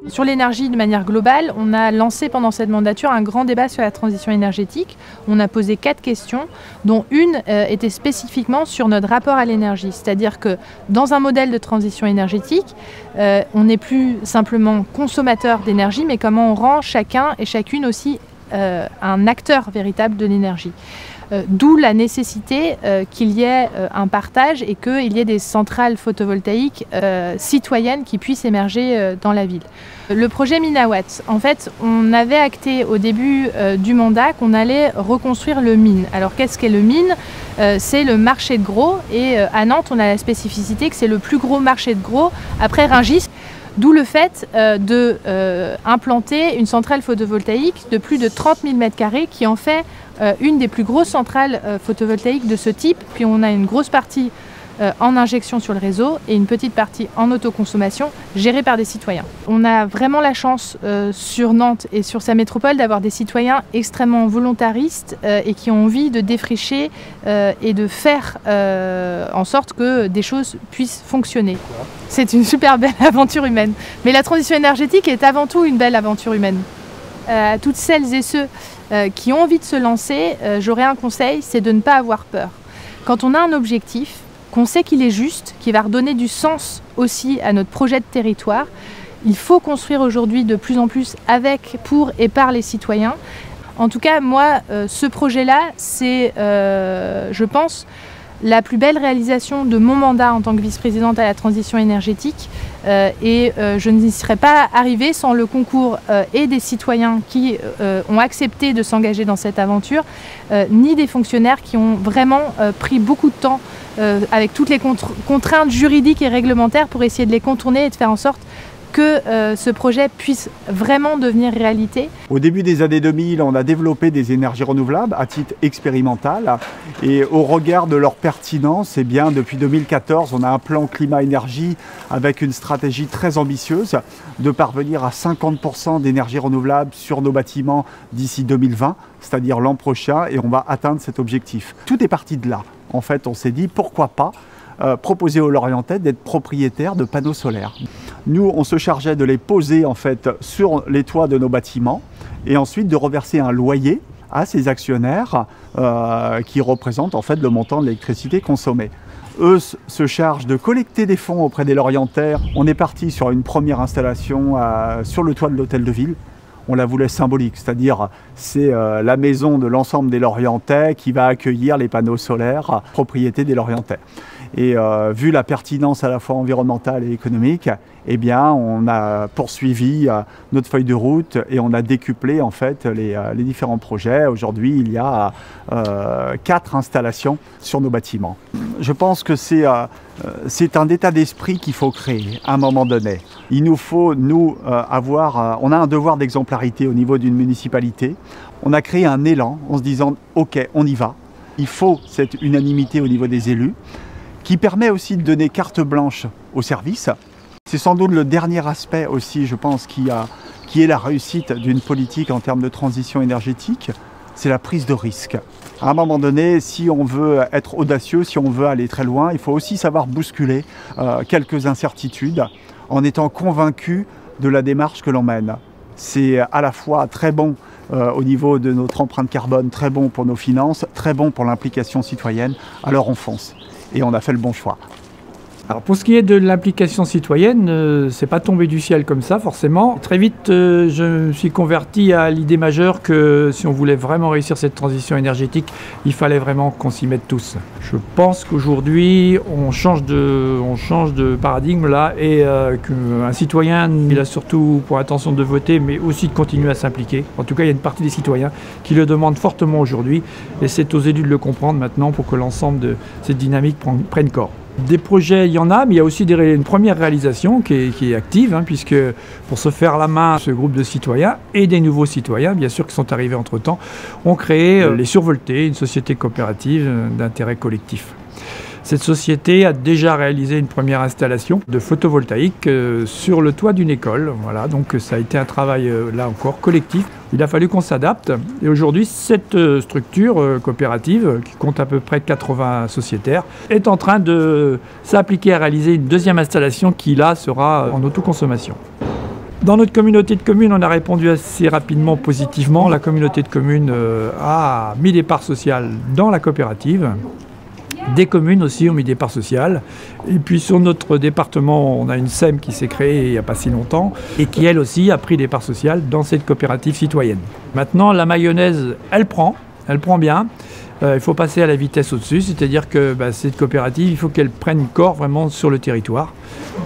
Sur l'énergie de manière globale, on a lancé pendant cette mandature un grand débat sur la transition énergétique. On a posé 4 questions, dont une était spécifiquement sur notre rapport à l'énergie. C'est-à-dire que dans un modèle de transition énergétique, on n'est plus simplement consommateur d'énergie, mais comment on rend chacun et chacune aussi un acteur véritable de l'énergie. D'où la nécessité qu'il y ait un partage et qu'il y ait des centrales photovoltaïques citoyennes qui puissent émerger dans la ville. Le projet Minawatt, en fait, on avait acté au début du mandat qu'on allait reconstruire le mine. Alors qu'est-ce qu'est le mine? C'est le marché de gros et à Nantes, on a la spécificité que c'est le plus gros marché de gros après Rungis. D'où le fait d'implanter une centrale photovoltaïque de plus de 30 000 m² qui en fait une des plus grosses centrales photovoltaïques de ce type. Puis on a une grosse partie en injection sur le réseau et une petite partie en autoconsommation gérée par des citoyens. On a vraiment la chance sur Nantes et sur sa métropole d'avoir des citoyens extrêmement volontaristes et qui ont envie de défricher et de faire en sorte que des choses puissent fonctionner. C'est une super belle aventure humaine. Mais la transition énergétique est avant tout une belle aventure humaine. À toutes celles et ceux qui ont envie de se lancer, j'aurais un conseil, c'est de ne pas avoir peur. Quand on a un objectif, qu'on sait qu'il est juste, qu'il va redonner du sens aussi à notre projet de territoire, il faut construire aujourd'hui de plus en plus avec, pour et par les citoyens. En tout cas, moi, ce projet-là, c'est, je pense, la plus belle réalisation de mon mandat en tant que vice-présidente à la transition énergétique et je n'y serais pas arrivée sans le concours et des citoyens qui ont accepté de s'engager dans cette aventure, ni des fonctionnaires qui ont vraiment pris beaucoup de temps avec toutes les contraintes juridiques et réglementaires pour essayer de les contourner et de faire en sorte que ce projet puisse vraiment devenir réalité. Au début des années 2000, on a développé des énergies renouvelables à titre expérimental et au regard de leur pertinence, eh bien, depuis 2014, on a un plan climat-énergie avec une stratégie très ambitieuse de parvenir à 50% d'énergie renouvelable sur nos bâtiments d'ici 2020, c'est-à-dire l'an prochain, et on va atteindre cet objectif. Tout est parti de là. En fait, on s'est dit pourquoi pas proposer aux Lorientais d'être propriétaires de panneaux solaires. Nous, on se chargeait de les poser en fait sur les toits de nos bâtiments et ensuite de reverser un loyer à ces actionnaires qui représentent en fait le montant de l'électricité consommée. Eux se chargent de collecter des fonds auprès des Lorientais. On est parti sur une première installation sur le toit de l'hôtel de ville. On la voulait symbolique, c'est-à-dire c'est la maison de l'ensemble des Lorientais qui va accueillir les panneaux solaires, propriété des Lorientais. Et vu la pertinence à la fois environnementale et économique, eh bien, on a poursuivi notre feuille de route et on a décuplé en fait les différents projets. Aujourd'hui, il y a 4 installations sur nos bâtiments. Je pense que c'est un état d'esprit qu'il faut créer à un moment donné. Il nous faut, nous, on a un devoir d'exemplarité au niveau d'une municipalité. On a créé un élan en se disant « Ok, on y va ». Il faut cette unanimité au niveau des élus, qui permet aussi de donner carte blanche aux services. C'est sans doute le dernier aspect aussi, je pense, qui est la réussite d'une politique en termes de transition énergétique, c'est la prise de risque. À un moment donné, si on veut être audacieux, si on veut aller très loin, il faut aussi savoir bousculer quelques incertitudes en étant convaincu de la démarche que l'on mène. C'est à la fois très bon au niveau de notre empreinte carbone, très bon pour nos finances, très bon pour l'implication citoyenne, alors on fonce. Et on a fait le bon choix. Alors pour ce qui est de l'implication citoyenne, c'est pas tombé du ciel comme ça forcément. Très vite, je me suis converti à l'idée majeure que si on voulait vraiment réussir cette transition énergétique, il fallait vraiment qu'on s'y mette tous. Je pense qu'aujourd'hui, on change de paradigme là et qu'un citoyen, il a surtout pour intention de voter, mais aussi de continuer à s'impliquer. En tout cas, il y a une partie des citoyens qui le demandent fortement aujourd'hui et c'est aux élus de le comprendre maintenant pour que l'ensemble de cette dynamique prenne corps. Des projets, il y en a, mais il y a aussi une première réalisation qui est active, hein, puisque pour se faire la main, ce groupe de citoyens et des nouveaux citoyens, bien sûr, qui sont arrivés entre-temps, ont créé les Survoltés, une société coopérative d'intérêt collectif. Cette société a déjà réalisé une première installation de photovoltaïque sur le toit d'une école. Voilà, donc ça a été un travail, là encore, collectif. Il a fallu qu'on s'adapte. Et aujourd'hui, cette structure coopérative, qui compte à peu près 80 sociétaires, est en train de s'appliquer à réaliser une deuxième installation qui, là, sera en autoconsommation. Dans notre communauté de communes, on a répondu assez rapidement positivement. La communauté de communes a mis des parts sociales dans la coopérative. Des communes aussi ont mis des parts sociales. Et puis sur notre département, on a une SEM qui s'est créée il n'y a pas si longtemps et qui elle aussi a pris des parts sociales dans cette coopérative citoyenne. Maintenant, la mayonnaise, elle prend bien. Il faut passer à la vitesse au-dessus, c'est-à-dire que cette coopérative, il faut qu'elle prenne corps vraiment sur le territoire.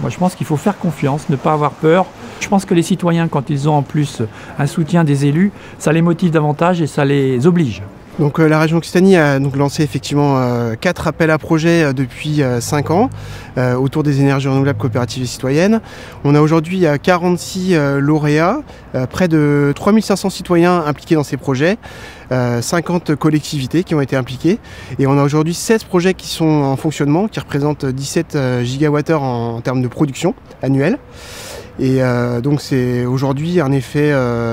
Moi, je pense qu'il faut faire confiance, ne pas avoir peur. Je pense que les citoyens, quand ils ont en plus un soutien des élus, ça les motive davantage et ça les oblige. Donc la région Occitanie a donc lancé effectivement 4 appels à projets depuis 5 ans autour des énergies renouvelables coopératives et citoyennes. On a aujourd'hui 46 lauréats, près de 3500 citoyens impliqués dans ces projets, 50 collectivités qui ont été impliquées et on a aujourd'hui 16 projets qui sont en fonctionnement, qui représentent 17 gigawattheures en termes de production annuelle. Et donc c'est aujourd'hui un effet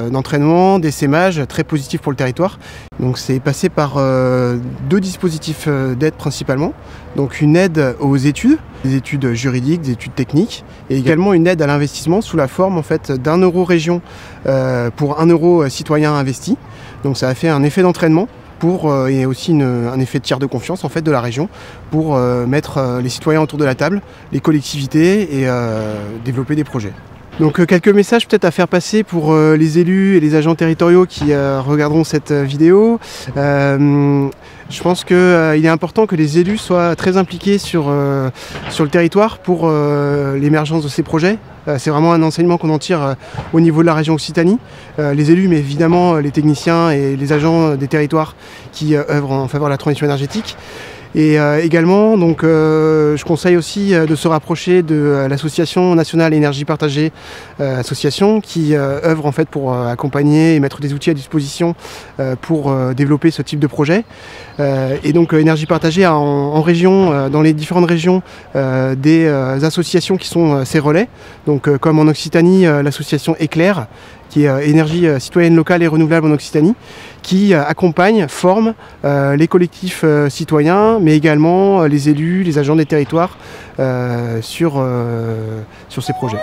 d'entraînement, d'essaimage très positif pour le territoire. Donc c'est passé par 2 dispositifs d'aide principalement. Donc une aide aux études, des études juridiques, des études techniques, et également une aide à l'investissement sous la forme en fait d'1 euro région pour 1 euro citoyen investi. Donc ça a fait un effet d'entraînement et aussi un effet de tiers de confiance en fait de la région pour mettre les citoyens autour de la table, les collectivités et développer des projets. Donc quelques messages peut-être à faire passer pour les élus et les agents territoriaux qui regarderont cette vidéo. Je pense qu'il est important que les élus soient très impliqués sur le territoire pour l'émergence de ces projets. C'est vraiment un enseignement qu'on en tire au niveau de la région Occitanie. Les élus, mais évidemment les techniciens et les agents des territoires qui œuvrent en faveur de la transition énergétique. Et également, donc, je conseille aussi de se rapprocher de l'association nationale énergie partagée, association qui œuvre en fait pour accompagner et mettre des outils à disposition pour développer ce type de projet. Et donc énergie partagée a en région, dans les différentes régions, des associations qui sont ces relais. Donc comme en Occitanie, l'association Éclair, qui est énergie citoyenne locale et renouvelable en Occitanie, qui accompagne, forme les collectifs citoyens, mais également les élus, les agents des territoires sur ces projets.